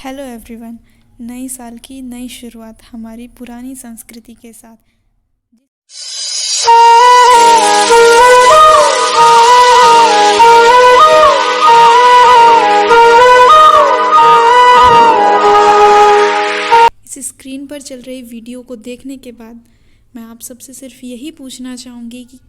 Hello everyone. नई साल की नई शुरुआत हमारी पुरानी संस्कृति के साथ। इस स्क्रीन पर चल रही वीडियो को देखने के बाद मैं आप सबसे सिर्फ यही पूछना चाहूँगी कि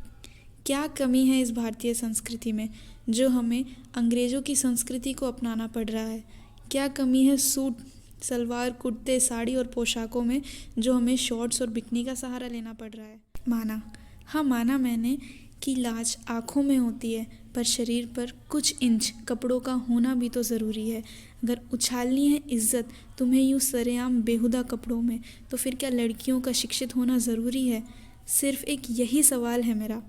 क्या कमी है इस भारतीय संस्कृति में जो हमें अंग्रेज़ों की संस्कृति को अपनाना पड़ रहा है। क्या कमी है सूट सलवार कुर्ते साड़ी और पोशाकों में जो हमें शॉर्ट्स और बिकनी का सहारा लेना पड़ रहा है। माना मैंने कि लाज आँखों में होती है, पर शरीर पर कुछ इंच कपड़ों का होना भी तो ज़रूरी है। अगर उछालनी है इज्जत तुम्हें यूँ सरेआम बेहुदा कपड़ों में, तो फिर क्या लड़कियों का शिक्षित होना ज़रूरी है? सिर्फ एक यही सवाल है मेरा।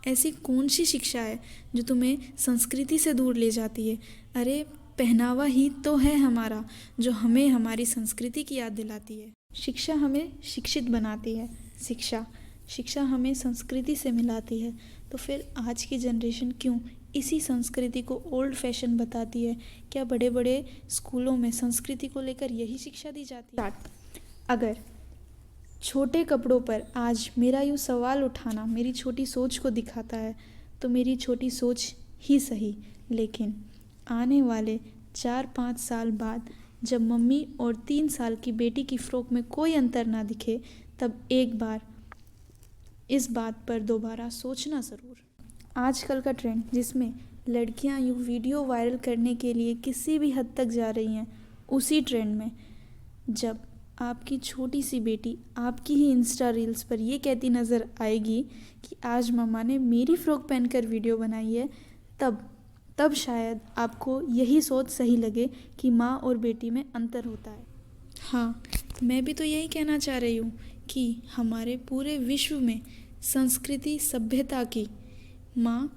ऐसी कौन सी शिक्षा है जो तुम्हें संस्कृति से दूर ले जाती है? अरे पहनावा ही तो है हमारा जो हमें हमारी संस्कृति की याद दिलाती है। शिक्षा हमें शिक्षित बनाती है, शिक्षा हमें संस्कृति से मिलाती है। तो फिर आज की जनरेशन क्यों इसी संस्कृति को ओल्ड फैशन बताती है? क्या बड़े बड़े स्कूलों में संस्कृति को लेकर यही शिक्षा दी जाती है? अगर छोटे कपड़ों पर आज मेरा यूँ सवाल उठाना मेरी छोटी सोच को दिखाता है तो मेरी छोटी सोच ही सही, लेकिन आने वाले 4-5 साल बाद जब मम्मी और 3 साल की बेटी की फ्रॉक में कोई अंतर ना दिखे, तब एक बार इस बात पर दोबारा सोचना ज़रूर। आजकल का ट्रेंड जिसमें लड़कियां यूँ वीडियो वायरल करने के लिए किसी भी हद तक जा रही हैं, उसी ट्रेंड में जब आपकी छोटी सी बेटी आपकी ही इंस्टा रील्स पर ये कहती नज़र आएगी कि आज मम्मा ने मेरी फ़्रॉक पहनकर वीडियो बनाई है, तब शायद आपको यही सोच सही लगे कि माँ और बेटी में अंतर होता है। हाँ, मैं भी तो यही कहना चाह रही हूँ कि हमारे पूरे विश्व में संस्कृति सभ्यता की माँ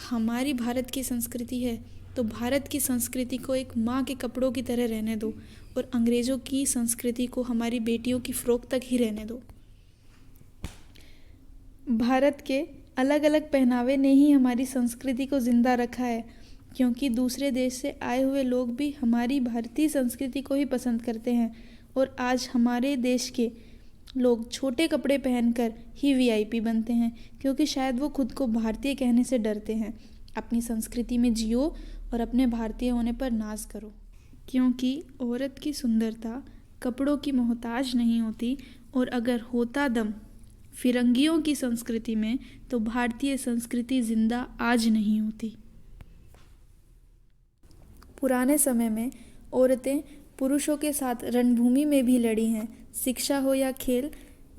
हमारी भारत की संस्कृति है, तो भारत की संस्कृति को एक माँ के कपड़ों की तरह रहने दो और अंग्रेज़ों की संस्कृति को हमारी बेटियों की फ्रॉक तक ही रहने दो। भारत के अलग अलग पहनावे ने ही हमारी संस्कृति को ज़िंदा रखा है, क्योंकि दूसरे देश से आए हुए लोग भी हमारी भारतीय संस्कृति को ही पसंद करते हैं। और आज हमारे देश के लोग छोटे कपड़े पहनकर ही वीआईपी बनते हैं, क्योंकि शायद वो खुद को भारतीय कहने से डरते हैं। अपनी संस्कृति में जियो और अपने भारतीय होने पर नाज करो, क्योंकि औरत की सुंदरता कपड़ों की मोहताज नहीं होती, और अगर होता दम फिरंगियों की संस्कृति में तो भारतीय संस्कृति जिंदा आज नहीं होती। पुराने समय में औरतें पुरुषों के साथ रणभूमि में भी लड़ी हैं। शिक्षा हो या खेल,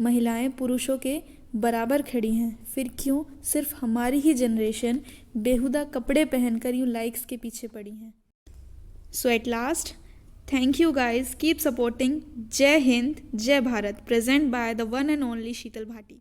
महिलाएं पुरुषों के बराबर खड़ी हैं। फिर क्यों सिर्फ हमारी ही जनरेशन बेहुदा कपड़े पहनकर यूँ लाइक्स के पीछे पड़ी हैं? So at last, thank you guys, keep supporting. जय हिंद, जय Bharat. Present by the one and only Sheetal Bhati.